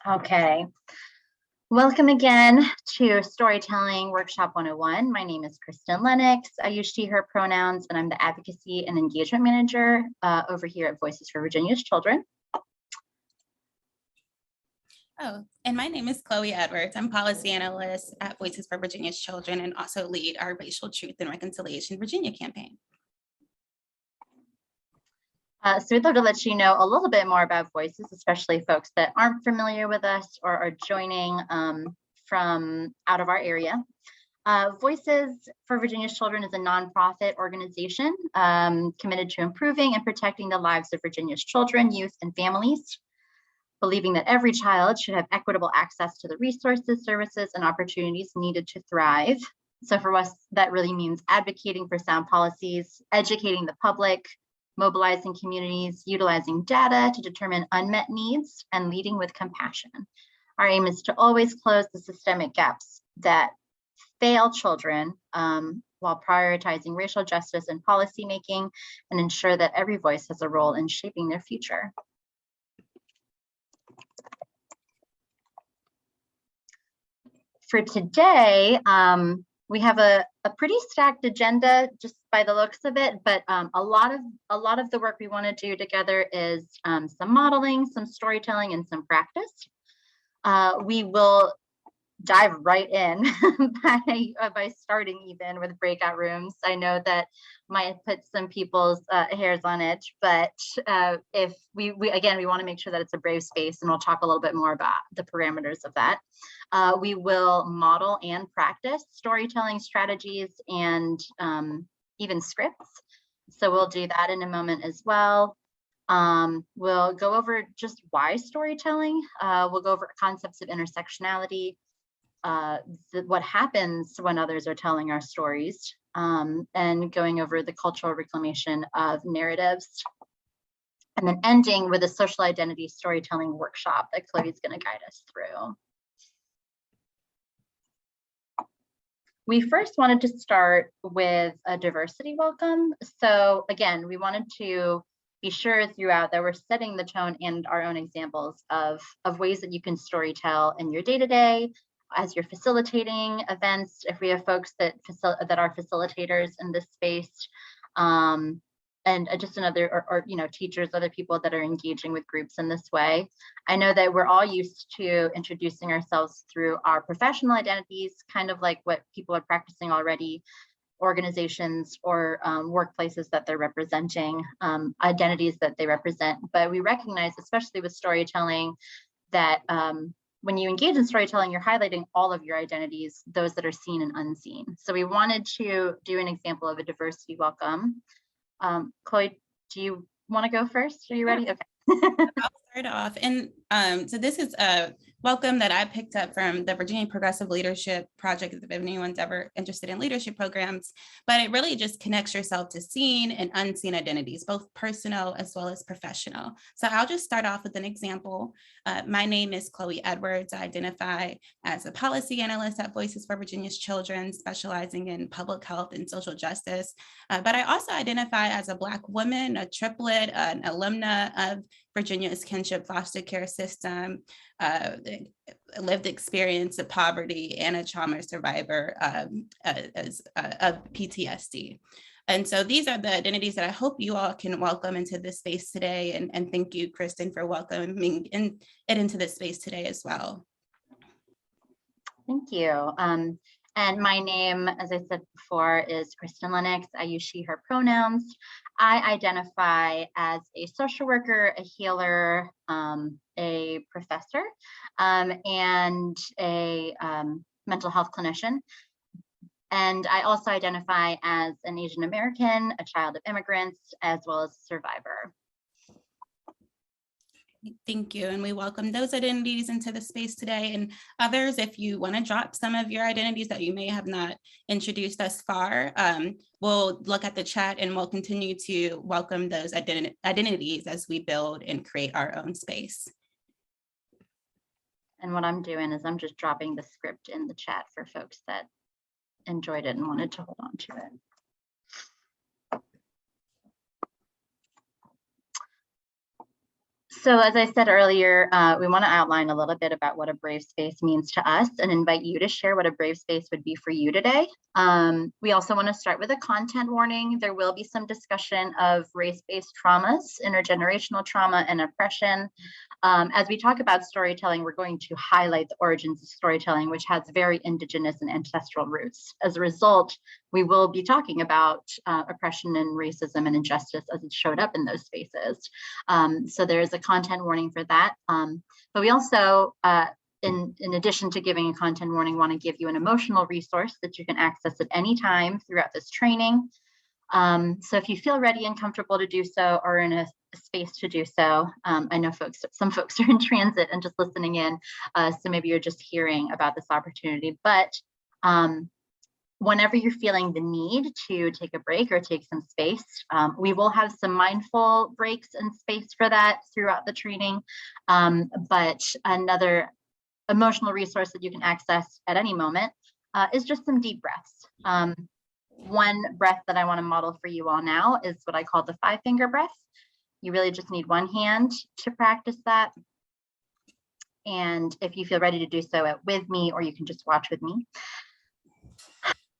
Okay. Welcome again to Storytelling Workshop 101. My name is Kristen Lennox. I use she, her pronouns, and I'm the Advocacy and Engagement Manager over here at Voices for Virginia's Children. Oh, and my name is Chloe Edwards. I'm Policy Analyst at Voices for Virginia's Children and also lead our Racial Truth and Reconciliation Virginia campaign. So we'd love to let you know a little bit more about Voices, especially folks that aren't familiar with us or are joining from out of our area. Voices for Virginia's Children is a nonprofit organization committed to improving and protecting the lives of Virginia's children, youth, and families, believing that every child should have equitable access to the resources, services, and opportunities needed to thrive. So for us, that really means advocating for sound policies, educating the public, mobilizing communities, utilizing data to determine unmet needs, and leading with compassion. Our aim is to always close the systemic gaps that fail children while prioritizing racial justice in policymaking and ensure that every voice has a role in shaping their future. For today, we have a pretty stacked agenda just by the looks of it, but a lot of the work we want to do together is some modeling, some storytelling, and some practice. We will dive right in by starting even with breakout rooms. I know that might put some people's hairs on edge, but if we want to make sure that it's a brave space, and we'll talk a little bit more about the parameters of that. We will model and practice storytelling strategies and even scripts. So we'll do that in a moment as well. We'll go over just why storytelling. We'll go over concepts of intersectionality, what happens when others are telling our stories, and going over the cultural reclamation of narratives. And then ending with a social identity storytelling workshop that Chloe's going to guide us through. We first wanted to start with a diversity welcome. So again, we wanted to be sure throughout that we're setting the tone and our own examples of ways that you can storytell in your day-to-day, as you're facilitating events, if we have folks that are facilitators in this space, and just another, or teachers, other people that are engaging with groups in this way. I know that we're all used to introducing ourselves through our professional identities, kind of like what people are practicing already, organizations or workplaces that they're representing, identities that they represent. But we recognize, especially with storytelling, that when you engage in storytelling, you're highlighting all of your identities, those that are seen and unseen. So we wanted to do an example of a diversity welcome. Chloe, do you want to go first? Are you ready? Okay. I'll start off. And so this is a welcome that I picked up from the Virginia Progressive Leadership Project, if anyone's ever interested in leadership programs, but it really just connects yourself to seen and unseen identities, both personal as well as professional. So I'll just start off with an example. My name is Chloe Edwards. I identify as a policy analyst at Voices for Virginia's Children, specializing in public health and social justice. But I also identify as a Black woman, a triplet, an alumna of Virginia's kinship foster care system, lived experience of poverty, and a trauma survivor of PTSD. And so these are the identities that I hope you all can welcome into this space today. And thank you, Kristen, for welcoming it into this space today as well. Thank you. And my name, as I said before, is Kristen Lennox. I use she, her pronouns. I identify as a social worker, a healer, a professor, and a mental health clinician. And I also identify as an Asian American, a child of immigrants, as well as a survivor. Thank you. And we welcome those identities into the space today, and others, if you want to drop some of your identities that you may have not introduced thus far, we'll look at the chat and we'll continue to welcome those identities as we build and create our own space. And what I'm doing is I'm just dropping the script in the chat for folks that enjoyed it and wanted to hold on to it. So as I said earlier, we want to outline a little bit about what a brave space means to us and invite you to share what a brave space would be for you today. We also want to start with a content warning. There will be some discussion of race-based traumas, intergenerational trauma, and oppression. As we talk about storytelling, we're going to highlight the origins of storytelling, which has very indigenous and ancestral roots. As a result, we will be talking about oppression and racism and injustice as it showed up in those spaces. So there's a content warning for that. But we also, in addition to giving a content warning, want to give you an emotional resource that you can access at any time throughout this training. So if you feel ready and comfortable to do so, or in a space to do so, I know some folks are in transit and just listening in, so maybe you're just hearing about this opportunity, but whenever you're feeling the need to take a break or take some space, we will have some mindful breaks and space for that throughout the training. But another emotional resource that you can access at any moment is just some deep breaths. One breath that I want to model for you all now is what I call the 5-finger breath. You really just need one hand to practice that. And if you feel ready to do so with me, or you can just watch with me.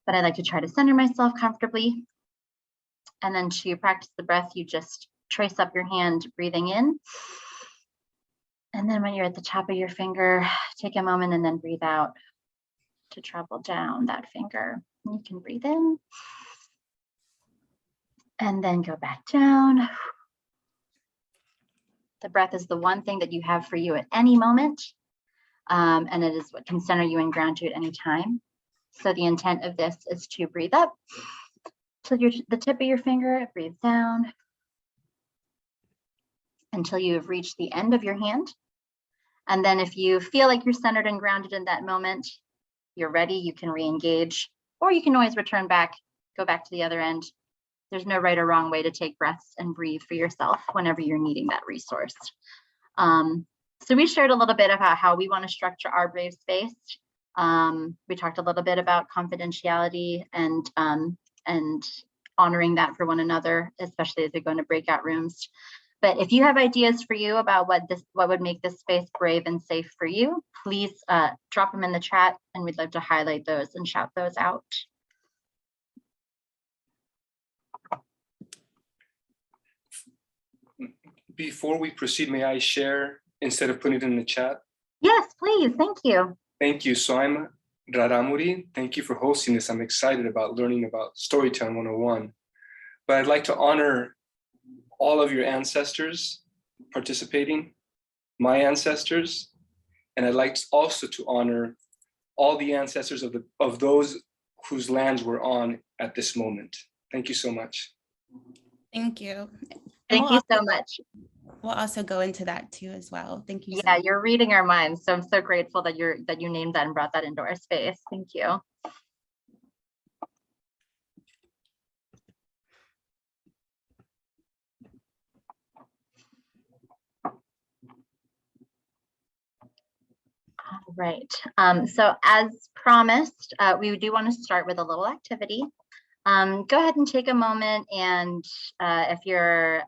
But I like to try to center myself comfortably. And then to practice the breath, you just trace up your hand, breathing in. And then when you're at the top of your finger, take a moment and then breathe out to travel down that finger. You can breathe in and then go back down. The breath is the one thing that you have for you at any moment. And it is what can center you and ground you at any time. So the intent of this is to breathe up to the tip of your finger, breathe down until you have reached the end of your hand. And then if you feel like you're centered and grounded in that moment, you're ready, you can re-engage, or you can always return back, go back to the other end. There's no right or wrong way to take breaths and breathe for yourself whenever you're needing that resource. So we shared a little bit about how we want to structure our brave space. We talked a little bit about confidentiality and honoring that for one another, especially as we go into breakout rooms. But if you have ideas for you about what would make this space brave and safe for you, please drop them in the chat, and we'd love to highlight those and shout those out. Before we proceed, may I share instead of putting it in the chat? Yes, please. Thank you. Thank you. So I'm Raramuri. Thank you for hosting this. I'm excited about learning about Storytelling 101. But I'd like to honor all of your ancestors participating, my ancestors, and I'd like also to honor all the ancestors of those whose lands we're on at this moment. Thank you so much. Thank you. Thank you so much. We'll also go into that too as well. Thank you. Yeah, you're reading our minds. So I'm so grateful that you named that and brought that into our space. Thank you. All right. So as promised, we do want to start with a little activity. Go ahead and take a moment, and if you're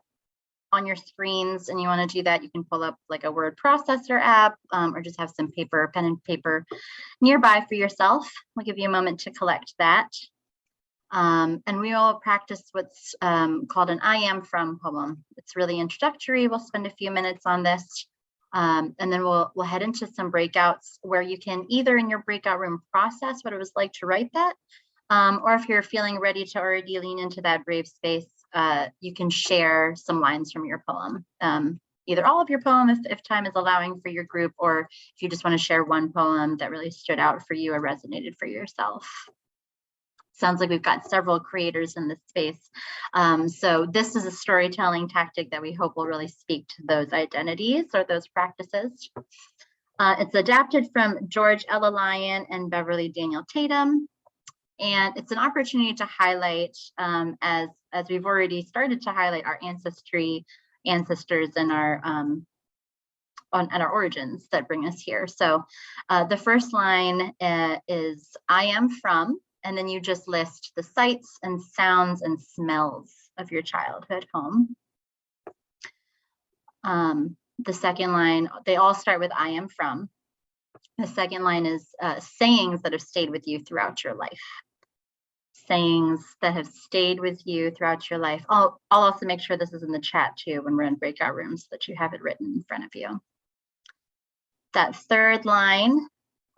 on your screens and you want to do that, you can pull up like a word processor app, or just have some pen and paper nearby for yourself. We'll give you a moment to collect that. And we will practice what's called an I am from poem. It's really introductory. We'll spend a few minutes on this. And then we'll head into some breakouts where you can either in your breakout room process what it was like to write that, or if you're feeling ready to already lean into that brave space, you can share some lines from your poem. Either all of your poem if time is allowing for your group, or if you just want to share one poem that really stood out for you or resonated for yourself. Sounds like we've got several creators in this space. So this is a storytelling tactic that we hope will really speak to those identities or those practices. It's adapted from George Ella Lyon and Beverly Daniel Tatum. And it's an opportunity to highlight, as we've already started to highlight our ancestors and our origins that bring us here. So the first line is I am from, and then you just list the sights and sounds and smells of your childhood home. The second line, they all start with I am from. The second line is sayings that have stayed with you throughout your life. Sayings that have stayed with you throughout your life. I'll also make sure this is in the chat too when we're in breakout rooms, so that you have it written in front of you. That third line,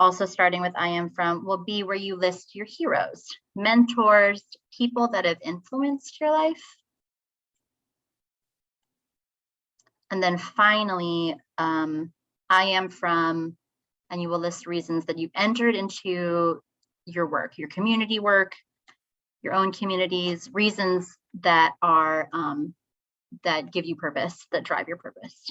also starting with I am from, will be where you list your heroes, mentors, people that have influenced your life. And then finally, I am from, and you will list reasons that you entered into your work, your community work, your own communities, reasons that are, that give you purpose, that drive your purpose.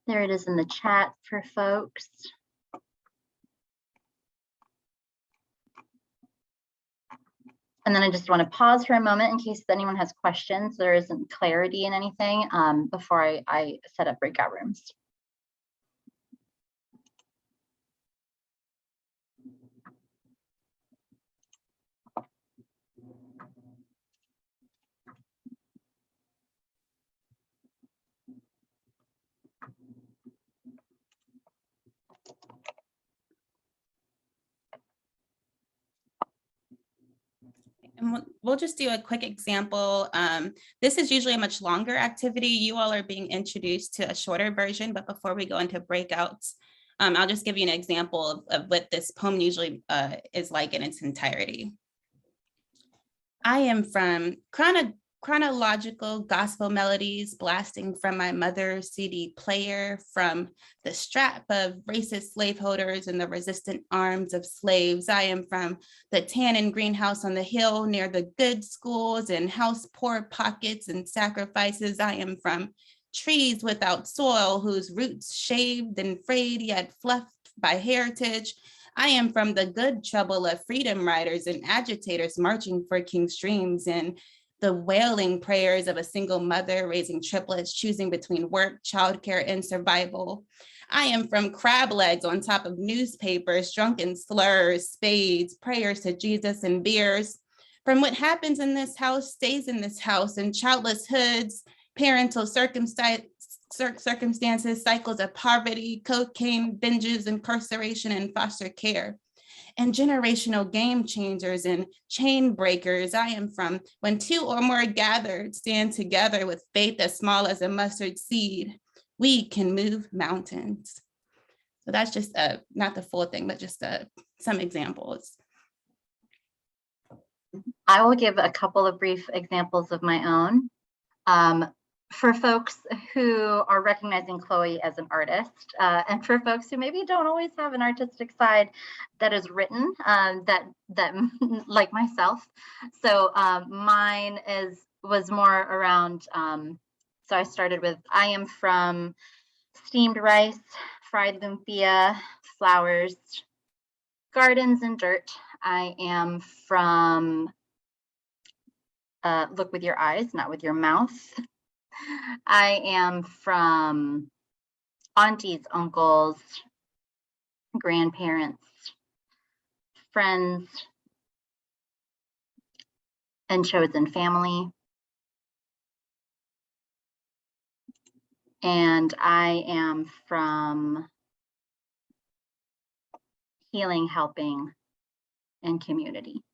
There it is in the chat for folks. And then I just want to pause for a moment in case anyone has questions. There isn't clarity in anything before I set up breakout rooms. And we'll just do a quick example. This is usually a much longer activity. You all are being introduced to a shorter version, but before we go into breakouts, I'll just give you an example of what this poem usually is like in its entirety. I am from chronological gospel melodies blasting from my mother's CD player, from the strap of racist slaveholders and the resistant arms of slaves. I am from the tannin greenhouse on the hill near the good schools and house poor pockets and sacrifices. I am from trees without soil whose roots shaved and frayed yet fluffed by heritage. I am from the good trouble of freedom riders and agitators marching for King's dreams, and the wailing prayers of a single mother raising triplets, choosing between work, childcare, and survival. I am from crab legs on top of newspapers, drunken slurs, spades, prayers to Jesus, and beers. From what happens in this house stays in this house, and childless hoods, parental circumstances, cycles of poverty, cocaine binges, incarceration, and foster care, and generational game changers and chain breakers. I am from when two or more gathered stand together with faith as small as a mustard seed, we can move mountains. So that's just not the full thing, but just some examples. I will give a couple of brief examples of my own. For folks who are recognizing Chloe as an artist, and for folks who maybe don't always have an artistic side that is written, that like myself. So mine was more around. So I started with I am from steamed rice, fried lumpia, flowers, gardens, and dirt. I am from look with your eyes, not with your mouth. I am from aunties, uncles, grandparents, friends, and chosen family. And I am from healing, helping, and community.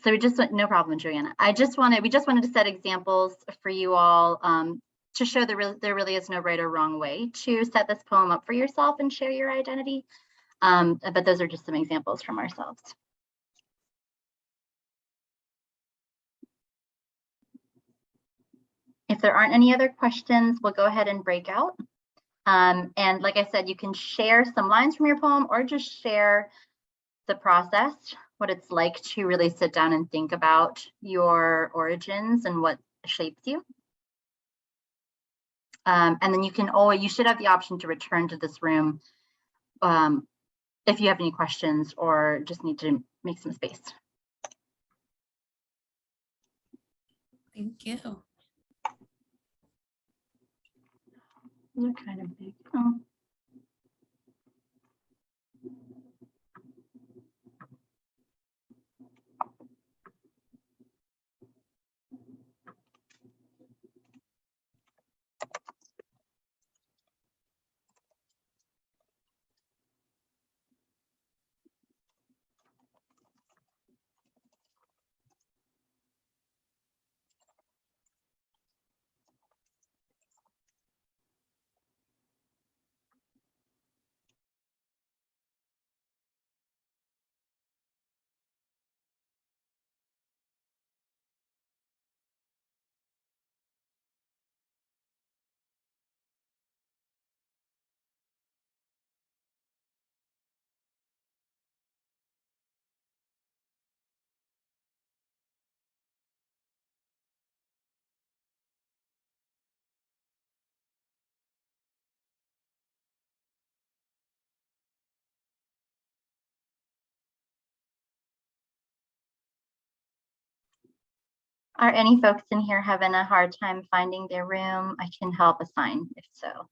So no problem, Juliana. We just wanted to set examples for you all to show there really is no right or wrong way to set this poem up for yourself and share your identity. But those are just some examples from ourselves. If there aren't any other questions, we'll go ahead and break out. And like I said, you can share some lines from your poem or just share the process, what it's like to really sit down and think about your origins and what shapes you. And then you should have the option to return to this room if you have any questions or just need to make some space. Thank you. You're kind of big. Oh. Are any folks in here having a hard time finding their room? I can help assign if so.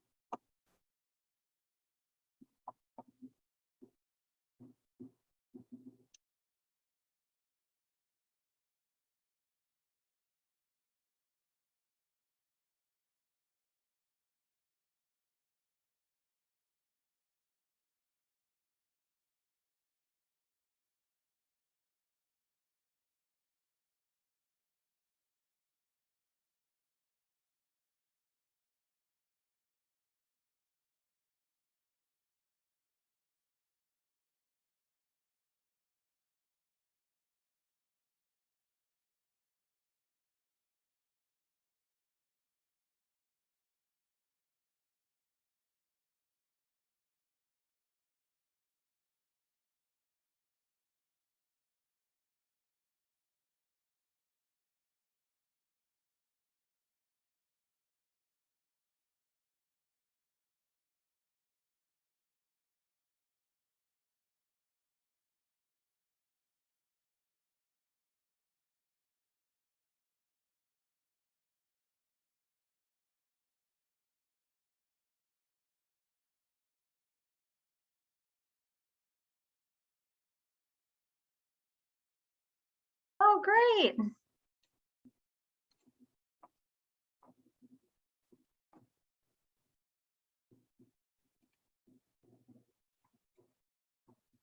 Oh, great. I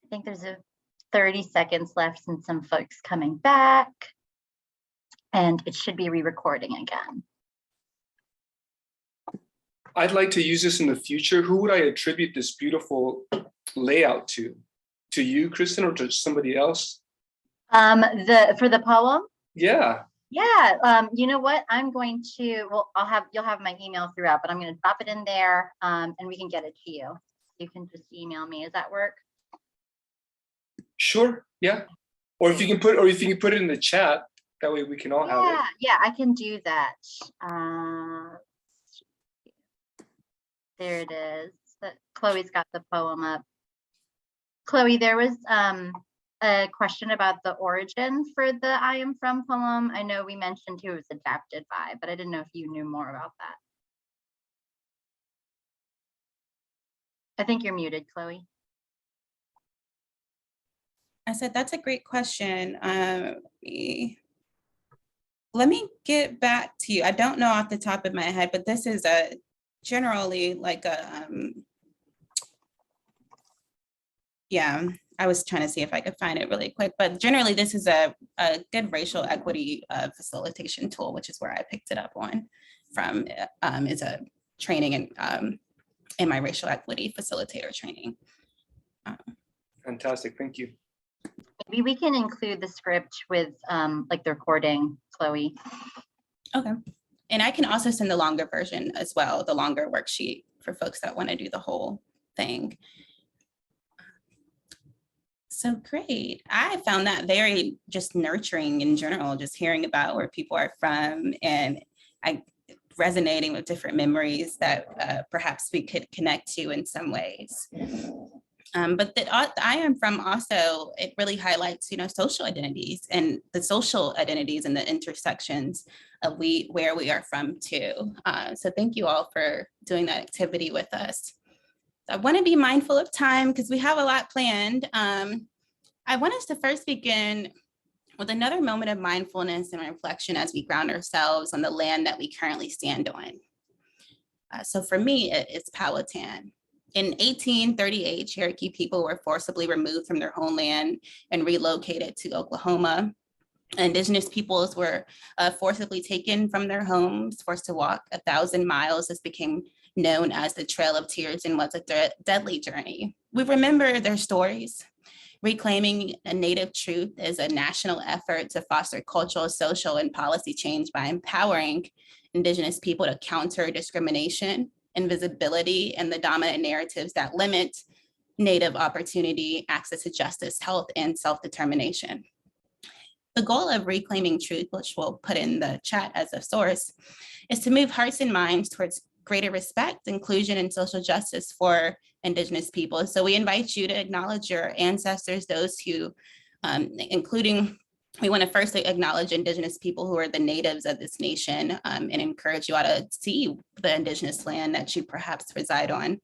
think there's 30 seconds left since some folks coming back, and it should be re-recording again. I'd like to use this in the future. Who would I attribute this beautiful layout to? To you, Kristen, or to somebody else? For the poem? Yeah. Yeah, you know what? I'm going to, well, you'll have my email throughout, but I'm going to drop it in there, and we can get it to you. You can just email me. Does that work? Sure. Yeah. Or if you can put it in the chat, that way we can all have it. Yeah, I can do that. There it is. Chloe's got the poem up. Chloe, there was a question about the origin for the I Am From poem. I know we mentioned who it was adapted by, but I didn't know if you knew more about that. I think you're muted, Chloe. I said, that's a great question. Let me get back to you. I don't know off the top of my head, but this is generally like a, yeah, I was trying to see if I could find it really quick, but generally this is a good racial equity facilitation tool, which is where I picked it up on from. It's a training in my racial equity facilitator training. Fantastic, thank you. Maybe we can include the script with like the recording, Chloe. Okay. And I can also send the longer version as well, the longer worksheet for folks that want to do the whole thing. So great. I found that very just nurturing in general, just hearing about where people are from and resonating with different memories that perhaps we could connect to in some ways. But that I am from also, it really highlights, social identities and the social identities and the intersections of where we are from too. So thank you all for doing that activity with us. I want to be mindful of time because we have a lot planned. I want us to first begin with another moment of mindfulness and reflection as we ground ourselves on the land that we currently stand on. So for me, it's Powhatan. In 1838, Cherokee people were forcibly removed from their homeland and relocated to Oklahoma. Indigenous peoples were forcibly taken from their homes, forced to walk 1,000 miles. This became known as the Trail of Tears and was a deadly journey. We remember their stories. Reclaiming a Native truth is a national effort to foster cultural, social, and policy change by empowering Indigenous people to counter discrimination, invisibility, and the dominant narratives that limit Native opportunity, access to justice, health, and self-determination. The goal of Reclaiming Truth, which we'll put in the chat as a source, is to move hearts and minds towards greater respect, inclusion, and social justice for Indigenous people. So we invite you to acknowledge your ancestors, those who, we want to first acknowledge Indigenous people who are the natives of this nation, and encourage you all to see the Indigenous land that you perhaps reside on.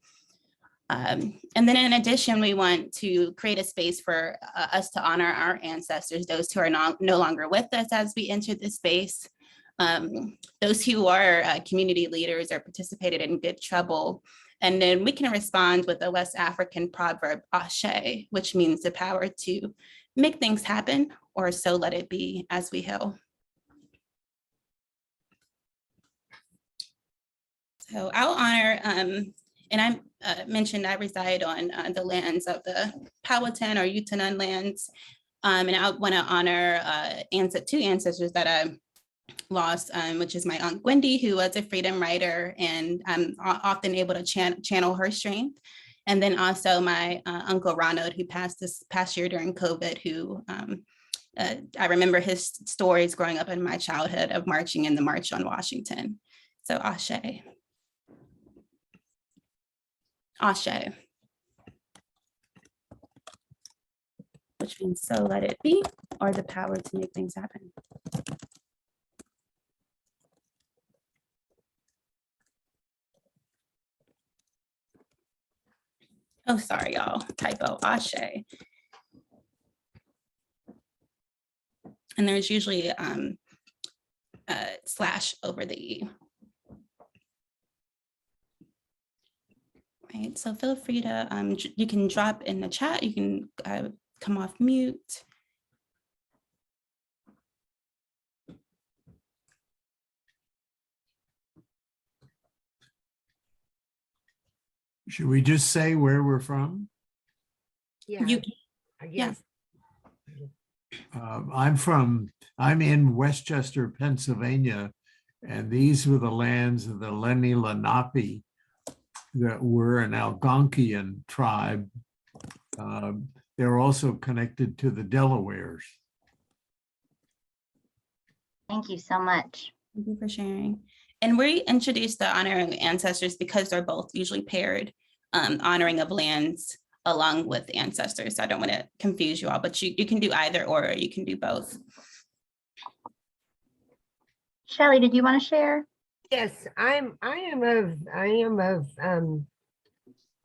And then in addition, we want to create a space for us to honor our ancestors, those who are no longer with us as we enter this space. Those who are community leaders or participated in good trouble. And then we can respond with the West African proverb, Ashe, which means the power to make things happen, or so let it be as we heal. So I'll honor, and I mentioned I reside on the lands of the Powhatan or Utanan lands. And I want to honor two ancestors that I lost, which is my Aunt Wendy, who was a freedom writer, and I'm often able to channel her strength. And then also my Uncle Ronald, who passed this past year during COVID, who I remember his stories growing up in my childhood of marching in the March on Washington. So Ashe. Ashe. Which means so let it be, or the power to make things happen. Oh, sorry, y'all, typo, Ashe. And there's usually slash over the E. Right, so feel free to, you can drop in the chat, you can come off mute. Should we just say where we're from? Yeah, You, I guess. I'm in Westchester, Pennsylvania, and these were the lands of the Lenni Lenape that were an Algonquian tribe. They're also connected to the Delawares. Thank you so much. Thank you for sharing. And we introduced the honoring ancestors because they're both usually paired, honoring of lands along with ancestors. So I don't want to confuse you all, but you can do either or you can do both. Shelley, did you want to share? Yes, I am of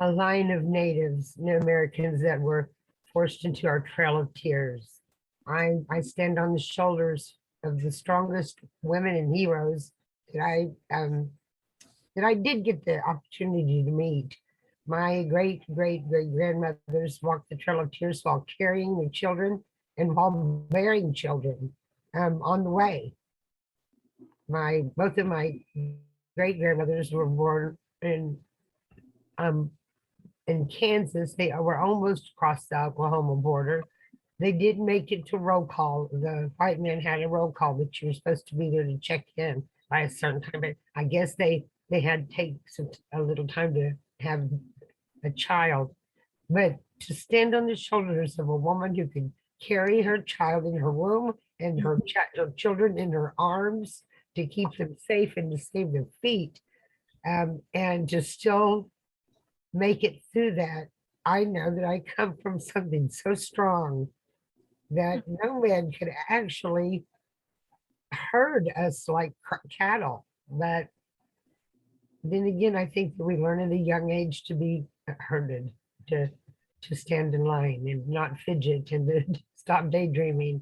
a line of natives, Americans that were forced into our Trail of Tears. I stand on the shoulders of the strongest women and heroes that I did get the opportunity to meet. My great grandmothers walked the Trail of Tears while carrying the children and while bearing children on the way. Both of my great grandmothers were born in Kansas. They were almost across the Oklahoma border. They did make it to roll call. The white man had a roll call that you were supposed to be there to check in by a certain time, but I guess they had to take a little time to have a child. But to stand on the shoulders of a woman who could carry her child in her womb and her children in her arms to keep them safe and to save their feet, and to still make it through that I know that I come from something so strong that no man could actually herd us like cattle. But then again, I think that we learn at a young age to be herded, to stand in line and not fidget and to stop daydreaming.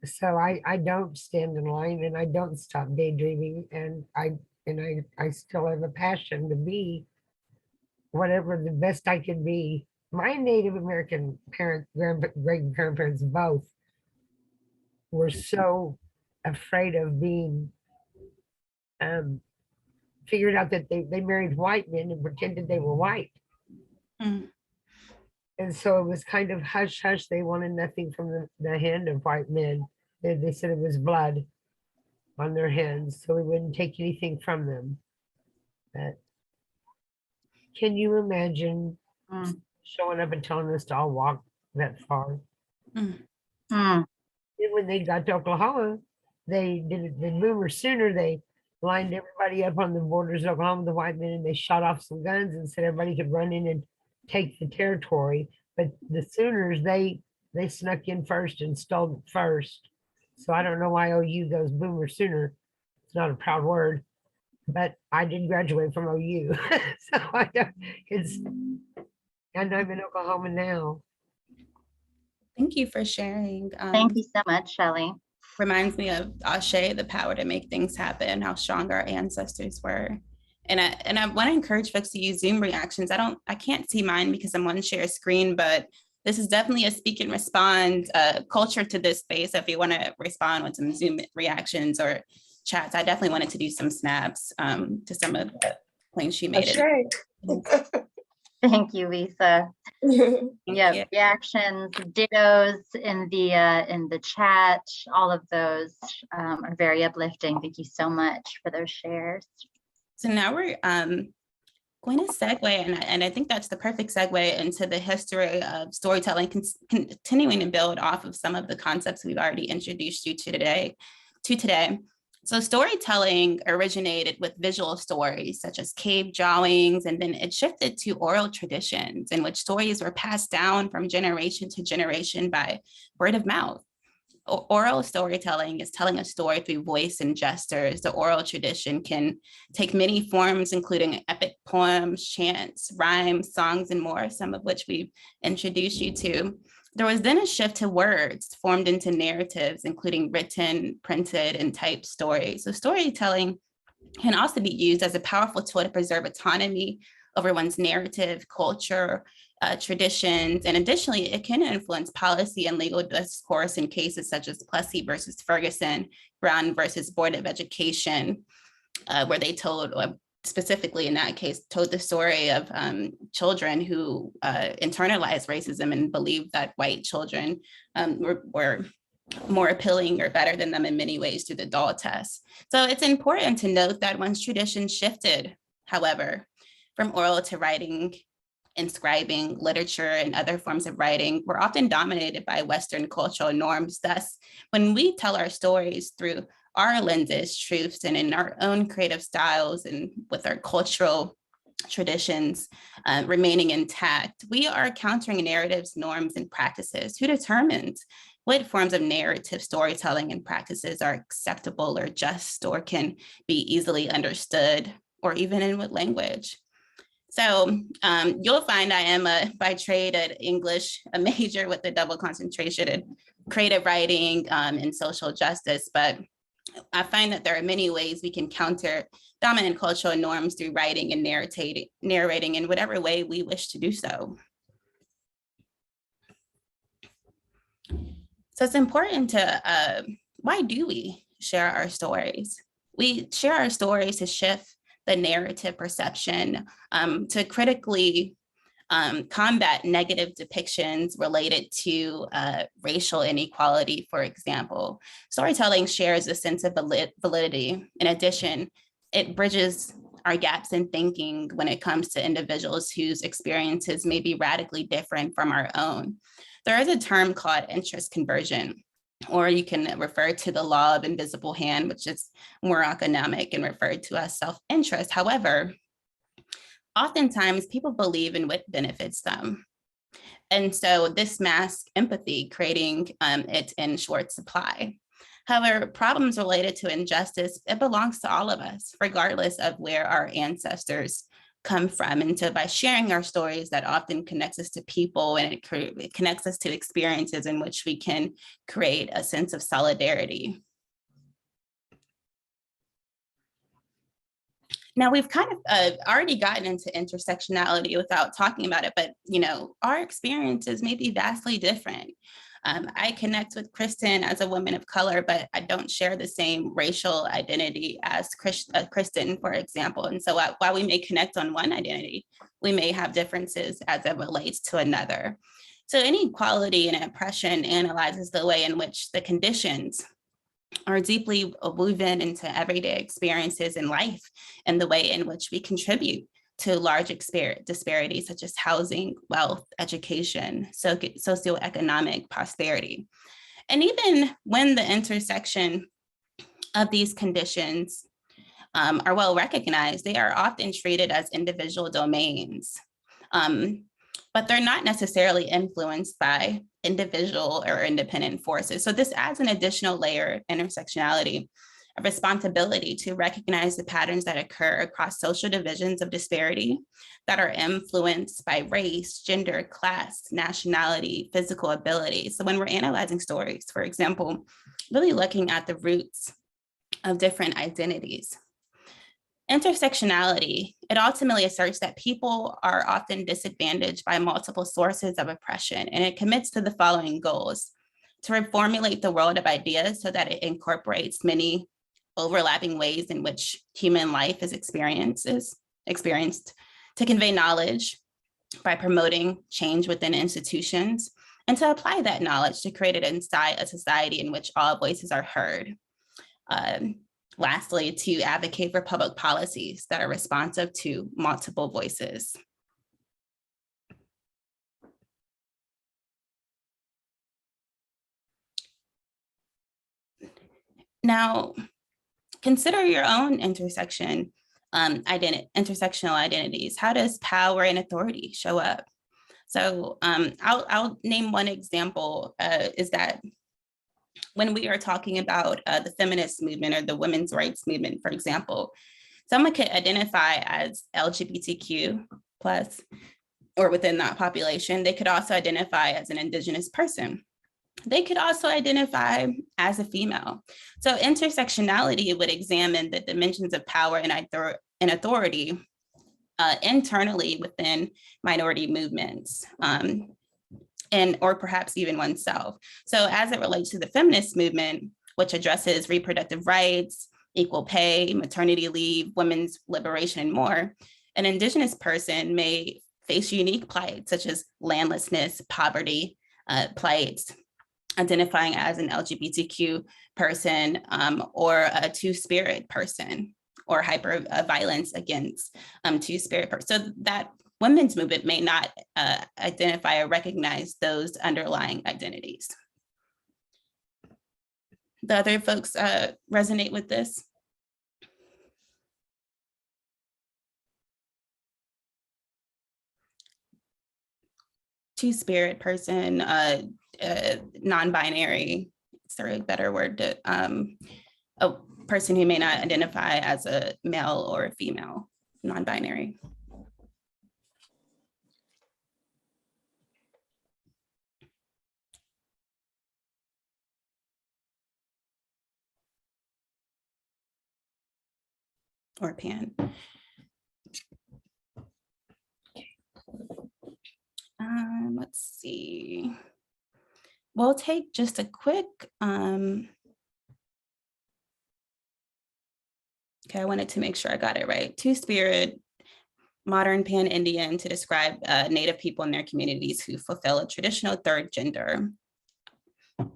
So I don't stand in line and I don't stop daydreaming, and I still have a passion to be whatever the best I can be. My Native American great grandparents both were so afraid of being um, figured out that they married white men and pretended they were white. Mm. And so it was kind of hush hush. They wanted nothing from the hand of white men. They said it was blood on their hands, so we wouldn't take anything from them. But can you imagine Mm, showing up and telling us to all walk that far? Mm. mm, Then when they got to Oklahoma, they did the boomer sooner. They lined everybody up on the borders of Oklahoma, the white men, and they shot off some guns and said everybody could run in and take the territory. But the Sooners, they snuck in first and stole it first. So I don't know why OU goes boomer sooner. It's not a proud word, but I did graduate from OU. So I don't, it's, and I'm in Oklahoma now. Thank you for sharing. thank you so much, Shelley. Reminds me of Ashe, the power to make things happen, how strong our ancestors were. And I want to encourage folks to use Zoom reactions. I can't see mine because I'm on share screen, but this is definitely a speak and respond culture to this space. If you want to respond with some Zoom reactions or chats, I definitely wanted to do some snaps to some of the points she made. Thank you, Lisa. Thank Yeah, you. reactions, dittos in the chat, all of those are very uplifting. Thank you so much for those shares. So now we're going to segue, and I think that's the perfect segue into the history of storytelling, continuing to build off of some of the concepts we've already introduced you to today. So storytelling originated with visual stories such as cave drawings, and then it shifted to oral traditions in which stories were passed down from generation to generation by word of mouth. Oral storytelling is telling a story through voice and gestures. The oral tradition can take many forms, including epic poems, chants, rhymes, songs, and more, some of which we've introduced you to. There was then a shift to words formed into narratives, including written, printed, and typed stories. So storytelling can also be used as a powerful tool to preserve autonomy over one's narrative, culture, traditions, and additionally, it can influence policy and legal discourse in cases such as Plessy versus Ferguson, Brown versus Board of Education, where they told, specifically in that case, told the story of children who internalized racism and believed that white children were more appealing or better than them in many ways through the Dahl test. So it's important to note that once tradition shifted, however, from oral to writing, inscribing, literature, and other forms of writing were often dominated by Western cultural norms. Thus, when we tell our stories through our lenses, truths, and in our own creative styles and with our cultural traditions remaining intact, we are countering narratives, norms, and practices. Who determines what forms of narrative storytelling and practices are acceptable or just or can be easily understood, or even in what language? So you'll find I am by trade an English major with a double concentration in creative writing and social justice, but I find that there are many ways we can counter dominant cultural norms through writing and narrating in whatever way we wish to do so. So it's important to, why do we share our stories? We share our stories to shift the narrative perception, to critically combat negative depictions related to racial inequality, for example. Storytelling shares a sense of validity. In addition, it bridges our gaps in thinking when it comes to individuals whose experiences may be radically different from our own. There is a term called interest conversion, or you can refer to the law of invisible hand, which is more economic and referred to as self-interest. However, oftentimes people believe in what benefits them And so this masks empathy, creating it in short supply. However, problems related to injustice, it belongs to all of us, regardless of where our ancestors come from. And so by sharing our stories, that often connects us to people, and it connects us to experiences in which we can create a sense of solidarity. Now, we've kind of already gotten into intersectionality without talking about it, but our experiences may be vastly different. I connect with Kristen as a woman of color, but I don't share the same racial identity as Kristen, for example. And so while we may connect on one identity, we may have differences as it relates to another. So inequality and oppression analyzes the way in which the conditions are deeply woven into everyday experiences in life and the way in which we contribute to large disparities such as housing, wealth, education, socioeconomic prosperity. And even when the intersection of these conditions are well recognized, they are often treated as individual domains, but they're not necessarily influenced by individual or independent forces. So this adds an additional layer of intersectionality, a responsibility to recognize the patterns that occur across social divisions of disparity that are influenced by race, gender, class, nationality, physical ability. So when we're analyzing stories, for example, really looking at the roots of different identities. Intersectionality, it ultimately asserts that people are often disadvantaged by multiple sources of oppression, and it commits to the following goals: to reformulate the world of ideas so that it incorporates many overlapping ways in which human life is experienced, to convey knowledge by promoting change within institutions, and to apply that knowledge to create a society in which all voices are heard. Lastly, to advocate for public policies that are responsive to multiple voices. Now, consider your own intersectional identities. How does power and authority show up? So I'll name one example, is that when we are talking about the feminist movement or the women's rights movement, for example, someone could identify as LGBTQ plus, or within that population. They could also identify as an Indigenous person. They could also identify as a female. So intersectionality would examine the dimensions of power and authority internally within minority movements, or perhaps even oneself. So as it relates to the feminist movement, which addresses reproductive rights, equal pay, maternity leave, women's liberation, and more, an Indigenous person may face unique plights such as landlessness, poverty, plights, identifying as an LGBTQ person, or a two-spirit person, or hyper violence against two-spirit person. So that women's movement may not identify or recognize those underlying identities. The other folks resonate with this? Two-spirit person, non-binary, sorry, a better word, to, a person who may not identify as a male or a female, non-binary. Or pan. Let's see. We'll take just a quick, okay, I wanted to make sure I got it right. Two-spirit, modern pan-Indian, to describe Native people in their communities who fulfill a traditional third gender. All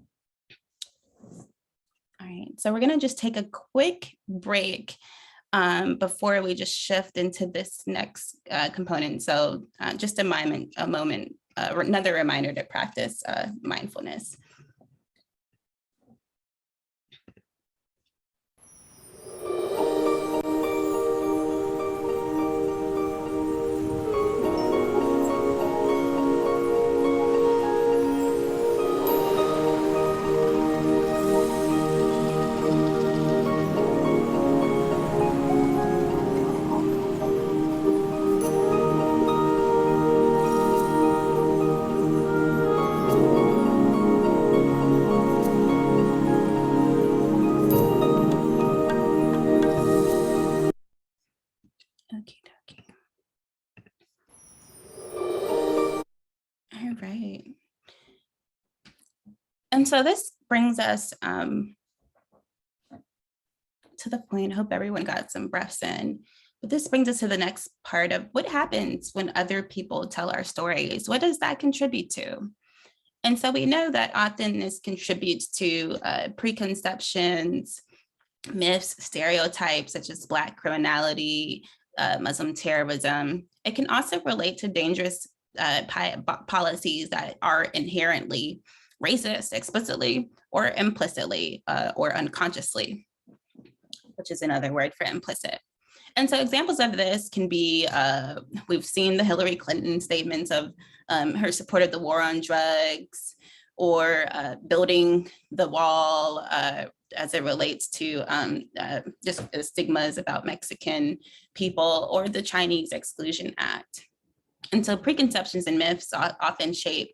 right, so we're gonna just take a quick break before we just shift into this next component. So just a moment, another reminder to practice mindfulness. And so this brings us to the point. I hope everyone got some breaths in. But this brings us to the next part of what happens when other people tell our stories. What does that contribute to? And so we know that often this contributes to preconceptions, myths, stereotypes such as Black criminality, Muslim terrorism. It can also relate to dangerous policies that are inherently racist, explicitly or implicitly or unconsciously, which is another word for implicit. And so examples of this can be, we've seen the Hillary Clinton statements of her support of the war on drugs, or building the wall as it relates to just stigmas about Mexican people, or the Chinese Exclusion Act. And so preconceptions and myths often shape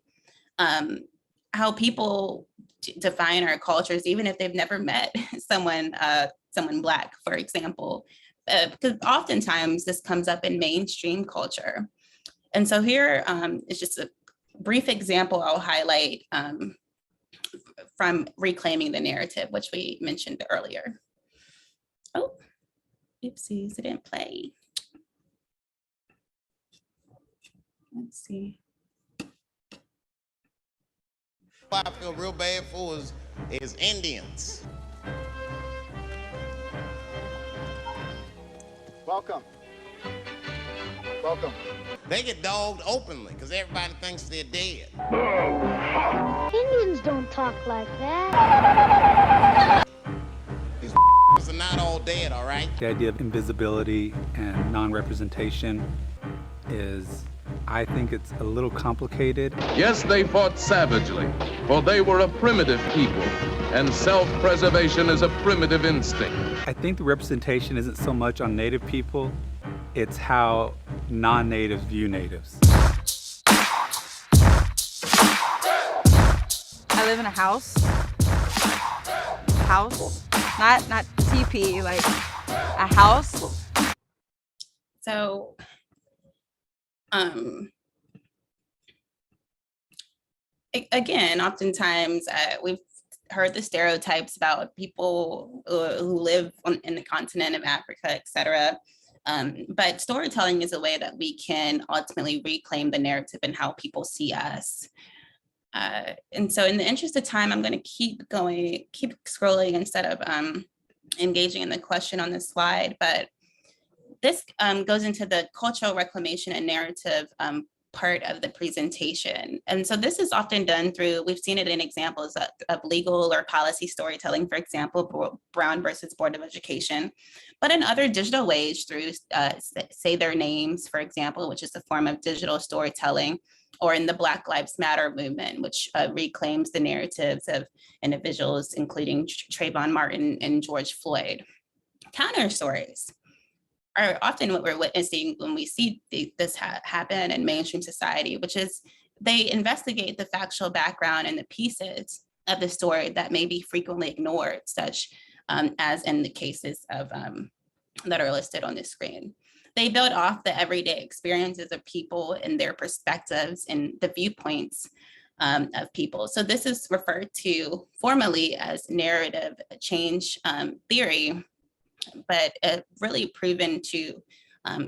how people define our cultures, even if they've never met someone Black, for example, because oftentimes this comes up in mainstream culture. And so here is just a brief example I'll highlight from Reclaiming the Narrative, which we mentioned earlier. Oh, oopsies, it didn't play. Let's see. What I feel real bad for is Indians. Welcome. Welcome. They get dogged openly because everybody thinks they're dead. Indians don't talk like that. These are not all dead, all right? The idea of invisibility and non-representation is, I think it's a little complicated. Yes, they fought savagely, for they were a primitive people, and self-preservation is a primitive instinct. I think the representation isn't so much on Native people, it's how non-natives view natives. I live in a house, not TP, like a house. So, again, oftentimes we've heard the stereotypes about people who live in the continent of Africa, et cetera. But storytelling is a way that we can ultimately reclaim the narrative and how people see us. And so in the interest of time, I'm going to keep scrolling instead of engaging in the question on this slide. But this goes into the cultural reclamation and narrative part of the presentation. And so this is often done through, we've seen it in examples of legal or policy storytelling, for example, Brown versus Board of Education, but in other digital ways through Say Their Names, for example, which is a form of digital storytelling, or in the Black Lives Matter movement, which reclaims the narratives of individuals, including Trayvon Martin and George Floyd. Counter stories are often what we're witnessing when we see this happen in mainstream society, which is they investigate the factual background and the pieces of the story that may be frequently ignored, such as in the cases of that are listed on the screen. They build off the everyday experiences of people and their perspectives and the viewpoints of people. So this is referred to formally as narrative change theory, but really proven to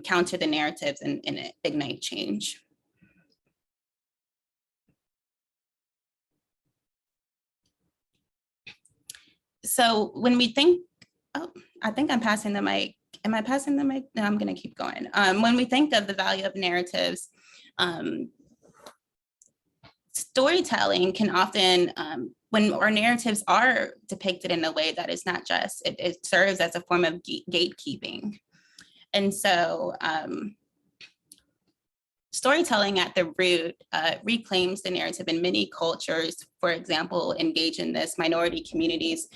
counter the narratives and ignite change. So when we think, I think I'm passing the mic. Am I passing the mic? No, I'm going to keep going. When we think of the value of narratives, storytelling can often, when our narratives are depicted in a way that is not just, it serves as a form of gatekeeping. And so storytelling at the root reclaims the narrative in many cultures, for example, engage in this minority communities.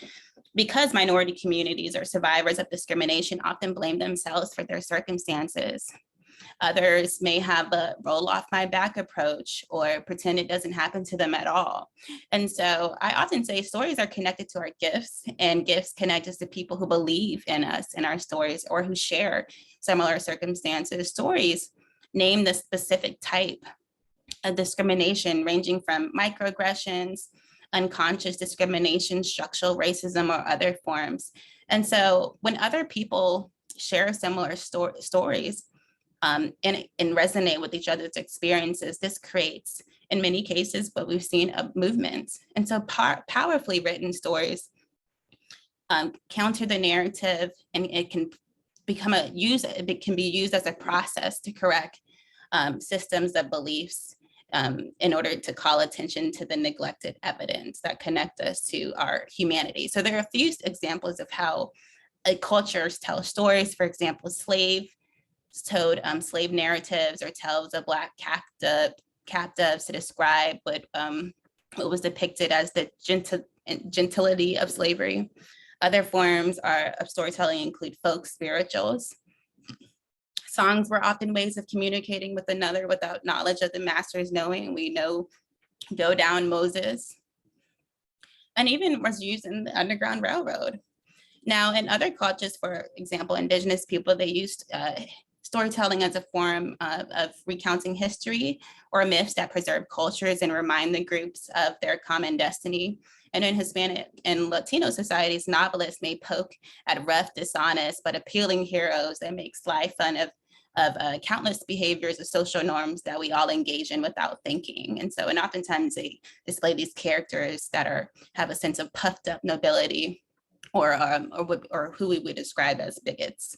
Because minority communities are survivors of discrimination, often blame themselves for their circumstances. Others may have a roll off my back approach or pretend it doesn't happen to them at all. And so I often say stories are connected to our gifts, and gifts connect us to people who believe in us, in our stories, or who share similar circumstances. Stories name the specific type of discrimination, ranging from microaggressions unconscious discrimination, structural racism, or other forms. And so when other people share similar stories and resonate with each other's experiences, this creates, in many cases, what we've seen, a movement. And so powerfully written stories counter the narrative, and it can it can be used as a process to correct systems of beliefs in order to call attention to the neglected evidence that connect us to our humanity. So there are a few examples of how cultures tell stories. For example, slaves told slave narratives or tales of Black captives to describe what was depicted as the gentility of slavery. Other forms of storytelling include folk spirituals. Songs were often ways of communicating with another without knowledge of the master's knowing. We know Go Down Moses, and even was used in the Underground Railroad. Now, in other cultures, for example, indigenous people, they used storytelling as a form of recounting history or myths that preserve cultures and remind the groups of their common destiny. And in Hispanic and Latino societies, novelists may poke at rough, dishonest, but appealing heroes that make sly fun of countless behaviors or social norms that we all engage in without thinking. And so, and oftentimes they display these characters that have a sense of puffed up nobility or who we would describe as bigots.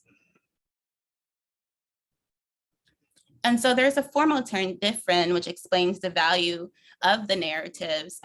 And so there's a formal term, different, which explains the value of the narratives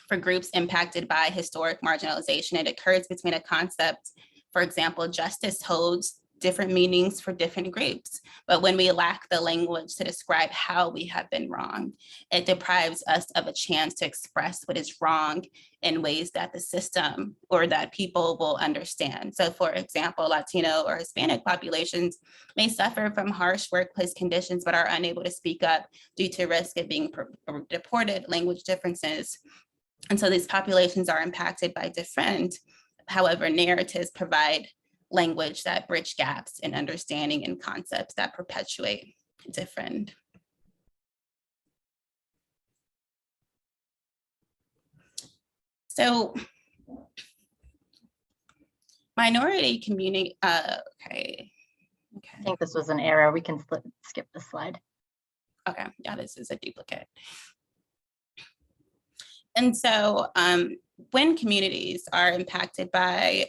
for groups impacted by historic marginalization. It occurs between a concept, for example, justice holds different meanings for different groups. But when we lack the language to describe how we have been wronged, it deprives us of a chance to express what is wrong in ways that the system or that people will understand. So for example, Latino or Hispanic populations may suffer from harsh workplace conditions, but are unable to speak up due to risk of being deported, language differences. And so these populations are impacted by different, however, narratives provide language that bridge gaps in understanding and concepts that perpetuate different. So minority community, okay. I think this was an error. We can skip the slide. Okay, yeah, this is a duplicate. And so when communities are impacted by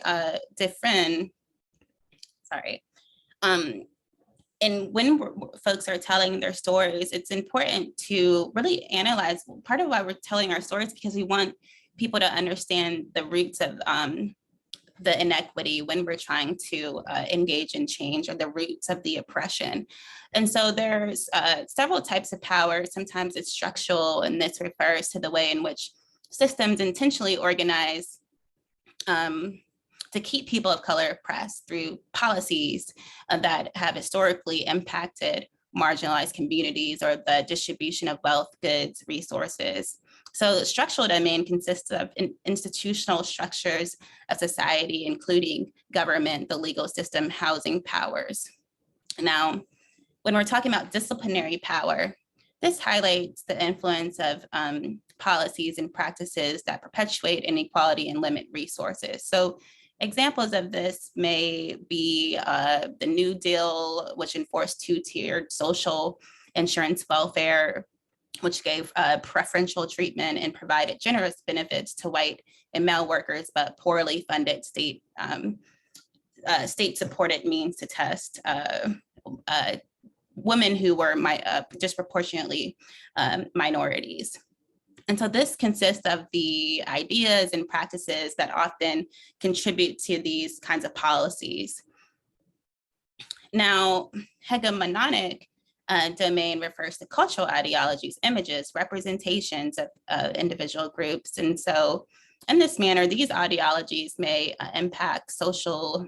and when folks are telling their stories, it's important to really analyze. Part of why we're telling our stories because we want people to understand the roots of the inequity when we're trying to engage in change, or the roots of the oppression. And so there's several types of power. Sometimes it's structural, and this refers to the way in which systems intentionally organize to keep people of color oppressed through policies that have historically impacted marginalized communities, or the distribution of wealth, goods, resources. So the structural domain consists of institutional structures of society, including government, the legal system, housing powers. Now, when we're talking about disciplinary power, this highlights the influence of policies and practices that perpetuate inequality and limit resources. So examples of this may be the New Deal, which enforced two-tiered social insurance welfare, which gave preferential treatment and provided generous benefits to white and male workers, but poorly funded state-supported means to test women who were disproportionately minorities. And so this consists of the ideas and practices that often contribute to these kinds of policies. Now, hegemonic domain refers to cultural ideologies, images, representations of individual groups. And so in this manner, these ideologies may impact social,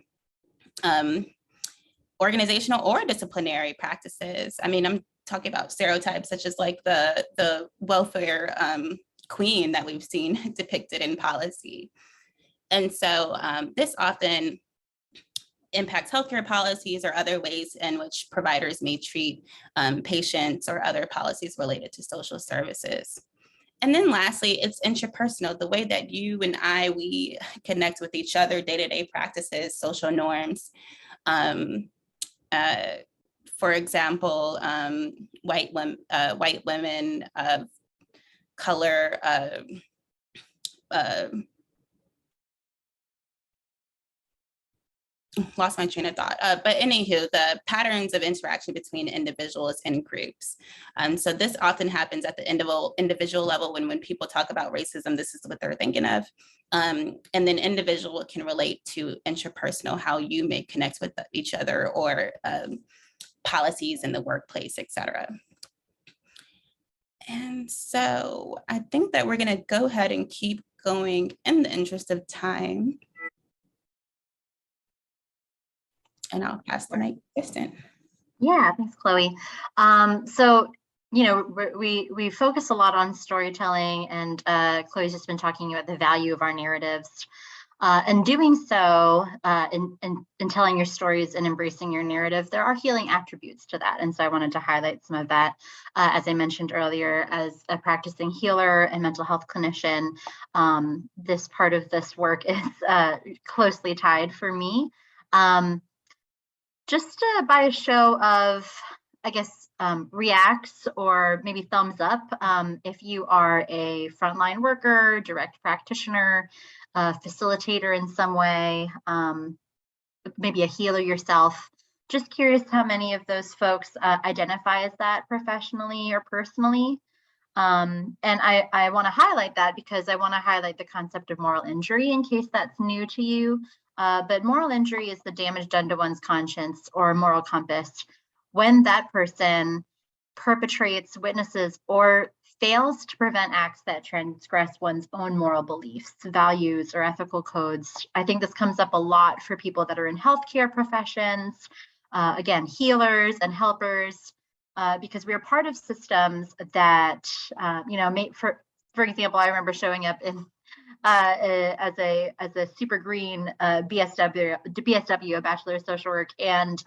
organizational, or disciplinary practices. I mean, I'm talking about stereotypes such as like the welfare queen that we've seen depicted in policy. And so this often impacts healthcare policies or other ways in which providers may treat patients, or other policies related to social services. And then lastly, it's interpersonal, the way that you and we connect with each other, day-to-day practices, social norms. For example, white women of color, lost my train of thought. But anywho, the patterns of interaction between individuals and groups. So this often happens at the individual level when people talk about racism, this is what they're thinking of. And then individual can relate to interpersonal, how you may connect with each other, or policies in the workplace, et cetera. And so I think that we're gonna go ahead and keep going in the interest of time. And I'll pass the mic to Kristen. Yeah, thanks, Chloe. So, you know, we focus a lot on storytelling, and Chloe's just been talking about the value of our narratives. And doing so, in telling your stories and embracing your narrative, there are healing attributes to that. And so I wanted to highlight some of that. As I mentioned earlier, as a practicing healer and mental health clinician, this part of this work is closely tied for me. Just by a show of, I guess, reacts or maybe thumbs up, if you are a frontline worker, direct practitioner, facilitator in some way, maybe a healer yourself. Just curious how many of those folks identify as that professionally or personally. And I want to highlight that because I want to highlight the concept of moral injury in case that's new to you. But moral injury is the damage done to one's conscience or moral compass when that person perpetrates, witnesses, or fails to prevent acts that transgress one's own moral beliefs, values, or ethical codes. I think this comes up a lot for people that are in healthcare professions, again, healers and helpers, because we are part of systems that, you know, for example, I remember showing up in as a super green BSW, a Bachelor of Social Work, and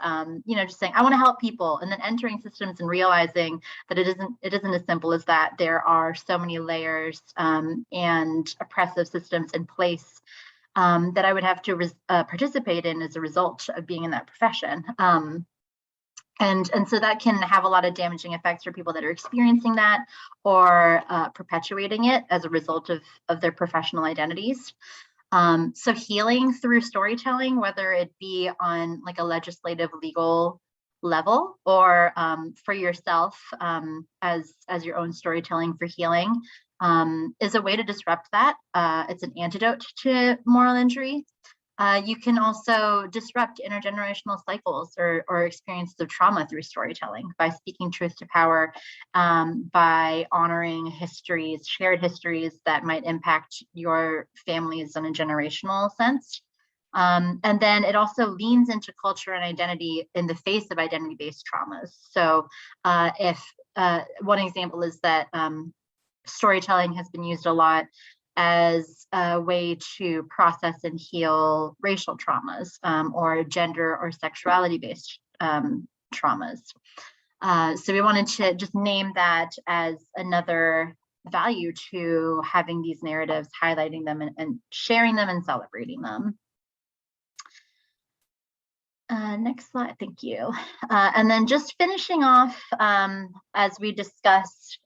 you know, just saying I want to help people, and then entering systems and realizing that it isn't as simple as that. There are so many layers and oppressive systems in place that I would have to participate in as a result of being in that profession. And so that can have a lot of damaging effects for people that are experiencing that or perpetuating it as a result of their professional identities. So healing through storytelling, whether it be on like a legislative legal level or for yourself as your own storytelling for healing, is a way to disrupt that. It's an antidote to moral injury. You can also disrupt intergenerational cycles or experiences of trauma through storytelling by speaking truth to power, by honoring histories, shared histories that might impact your families in a generational sense. And then it also leans into culture and identity in the face of identity-based traumas. So if one example is that storytelling has been used a lot as a way to process and heal racial traumas or gender or sexuality-based traumas. So we wanted to just name that as another value to having these narratives, highlighting them and sharing them and celebrating them. Next slide, thank you. And then just finishing off, as we discussed,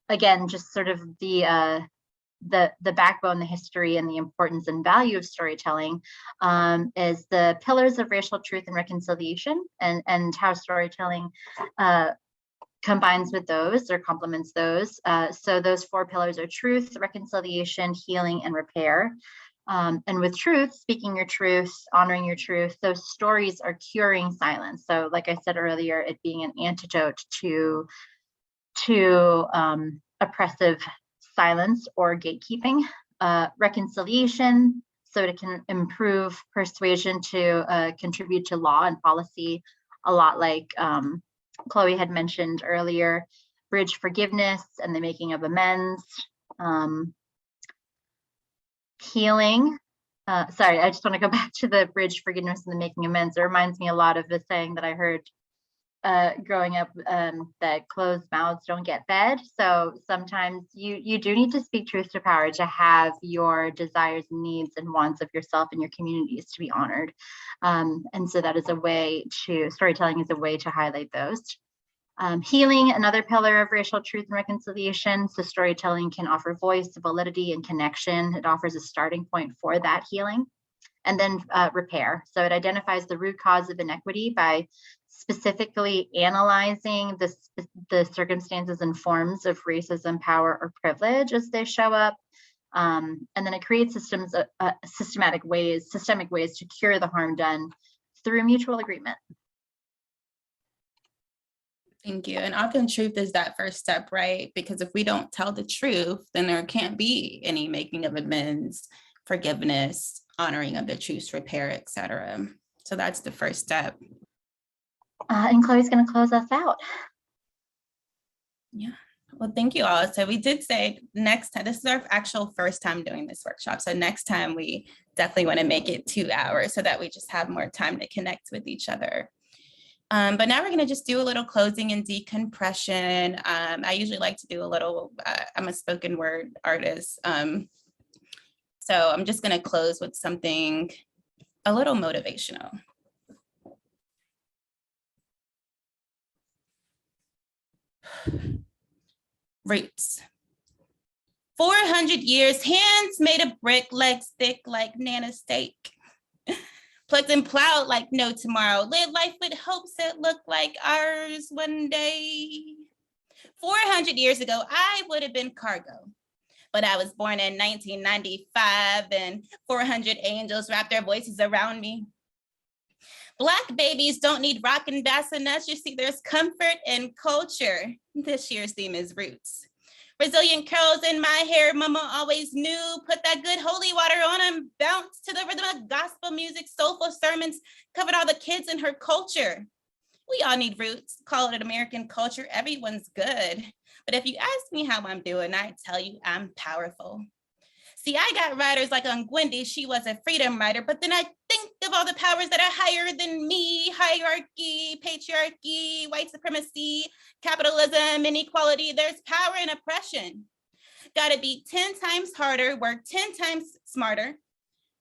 again, just sort of the backbone, the history, and the importance and value of storytelling is the pillars of racial truth and reconciliation, and how storytelling combines with those or complements those. So those four pillars are truth, reconciliation, healing, and repair. And with truth, speaking your truth, honoring your truth, those stories are curing silence. So like I said earlier, it being an antidote to oppressive silence or gatekeeping. Reconciliation, so it can improve persuasion to contribute to law and policy, a lot like Chloe had mentioned earlier. Bridge forgiveness and the making of amends. Healing. Sorry, I just want to go back to the bridge forgiveness and the making amends. It reminds me a lot of the saying that I heard growing up that closed mouths don't get fed. So sometimes you do need to speak truth to power to have your desires, needs, and wants of yourself and your communities to be honored. And so that is a way to, storytelling is a way to highlight those. Healing, another pillar of racial truth and reconciliation. So storytelling can offer voice, validity, and connection. It offers a starting point for that healing. And then repair. So it identifies the root cause of inequity by specifically analyzing the circumstances and forms of racism, power, or privilege as they show up. And then it creates systemic ways to cure the harm done through mutual agreement. Thank you. And often truth is that first step, right? Because if we don't tell the truth, then there can't be any making of amends, forgiveness, honoring of the truth, repair, etc. So that's the first step. And Chloe's going to close us out. Yeah. Well, thank you all. So we did say next time, this is our actual first time doing this workshop. So next time we definitely want to make it 2 hours so that we just have more time to connect with each other. But now we're going to just do a little closing and decompression. I usually like to do a little, I'm a spoken word artist. So I'm just going to close with something a little motivational. Roots. 400 years, hands made of brick, legs thick like Nana steak. Plucked and plowed like no tomorrow. Live life with hopes that look like ours one day. 400 years ago, I would have been cargo. But I was born in 1995 and 400 angels wrapped their voices around me. Black babies don't need rockin' bassinets. You see, there's comfort in culture. This year's theme is roots. Resilient curls in my hair, mama always knew. Put that good holy water on them. Bounce to the rhythm of gospel music, soulful sermons. Covered all the kids in her culture. We all need roots. Call it an American culture. Everyone's good. But if you ask me how I'm doing, I tell you I'm powerful. See, I got writers like on Gwendy, she was a freedom writer, but then I think of all the powers that are higher than me: hierarchy, patriarchy, white supremacy, capitalism, inequality. There's power in oppression. Gotta be 10 times harder, work 10 times smarter,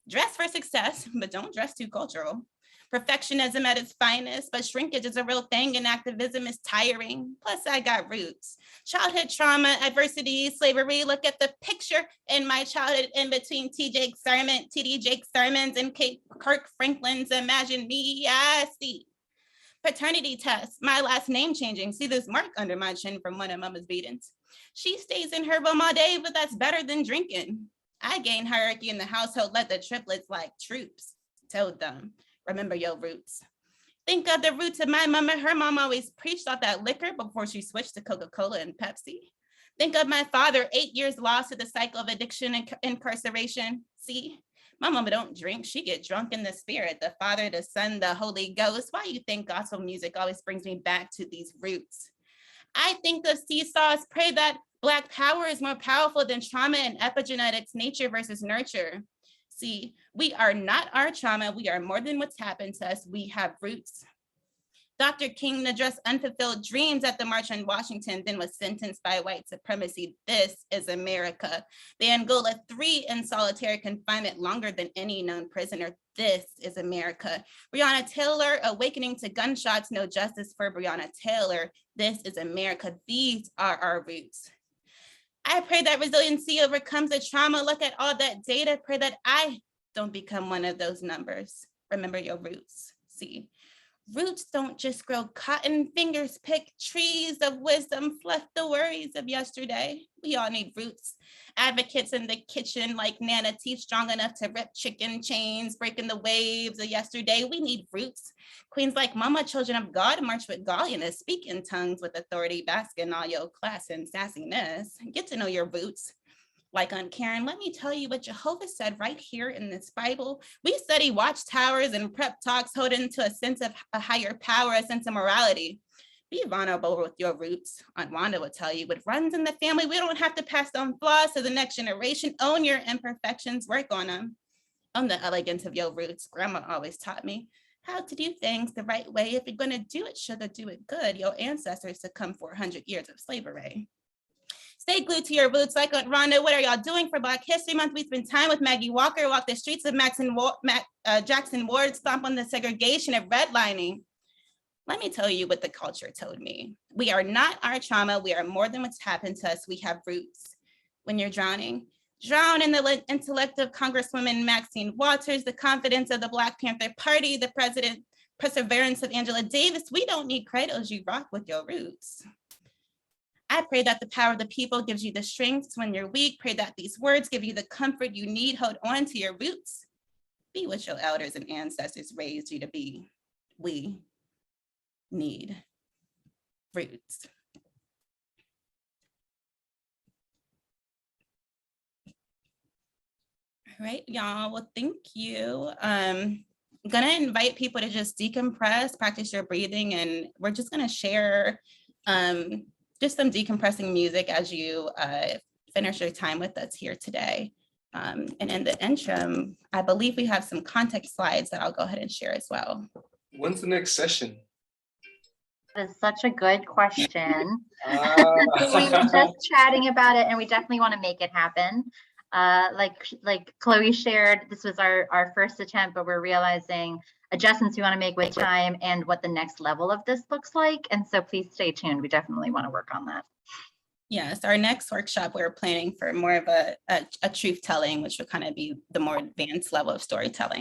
dress for success, but don't dress too cultural. Perfectionism at its finest, but shrinkage is a real thing and activism is tiring. Plus I got roots. Childhood trauma, adversity, slavery. Look at the picture in my childhood in between TD Jake sermons and Kirk Franklin's Imagine Me. I see. Paternity test, my last name changing. See this mark under my chin from one of mama's beatings. She stays in her room all day, but that's better than drinking. I gained hierarchy in the household, led the triplets like troops. Told them, remember your roots. Think of the roots of my mama. Her mom always preached off that liquor before she switched to Coca-Cola and Pepsi. Think of my father, 8 years lost to the cycle of addiction and incarceration. See, my mama don't drink, she get drunk in the spirit, the Father, the Son, the Holy Ghost. Why you think gospel music always brings me back to these roots? I think of seesaws, pray that Black power is more powerful than trauma and epigenetics, nature versus nurture. See, we are not our trauma. We are more than what's happened to us. We have roots. Dr. King addressed unfulfilled dreams at the March on Washington, then was sentenced by white supremacy. This is America. The Angola 3 in solitary confinement, longer than any known prisoner. This is America. Breonna Taylor awakening to gunshots, no justice for Breonna Taylor. This is America. These are our roots. I pray that resiliency overcomes the trauma. Look at all that data. Pray that I don't become one of those numbers. Remember your roots. See, roots don't just grow cotton, fingers pick trees of wisdom, fluff the worries of yesterday. We all need roots. Advocates in the kitchen like Nana, teeth strong enough to rip chicken chains, breaking the waves of yesterday. We need roots. Queens like Mama, children of God, march with godliness, speak in tongues with authority, bask in all your class and sassiness. Get to know your roots. Like on Karen, let me tell you what Jehovah said right here in this Bible. We study watchtowers and prep talks, holding to a sense of a higher power, a sense of morality. Be vulnerable with your roots. Aunt Wanda will tell you what runs in the family. We don't have to pass on flaws to the next generation. Own your imperfections, work on them. Own the elegance of your roots. Grandma always taught me. how to do things the right way. If you're going to do it, should do it good. Your ancestors succumbed 400 years of slavery. Stay glued to your roots. Like Rhonda, what are y'all doing for Black History Month? We spend time with Maggie Walker, walk the streets of Jackson Ward, stomp on the segregation and redlining. Let me tell you what the culture told me. We are not our trauma. We are more than what's happened to us. We have roots. When you're drowning, drown in the intellect of Congresswoman Maxine Waters, the confidence of the Black Panther Party, the perseverance of Angela Davis. We don't need cradles. You rock with your roots. I pray that the power of the people gives you the strength when you're weak. Pray that these words give you the comfort you need. Hold on to your roots. Be what your elders and ancestors raised you to be. We need roots. All right, y'all. Well, thank you. I'm gonna invite people to just decompress, practice your breathing, and we're just gonna share just some decompressing music as you finish your time with us here today. And in the interim, I believe we have some context slides that I'll go ahead and share as well. When's the next session? That is such a good question. We were just chatting about it, and we definitely want to make it happen. Like Chloe shared, this was our first attempt, but we're realizing adjustments we want to make with time and what the next level of this looks like. And so please stay tuned. We definitely want to work on that. Yes, our next workshop, we're planning for more of a truth telling, which would kind of be the more advanced level of storytelling.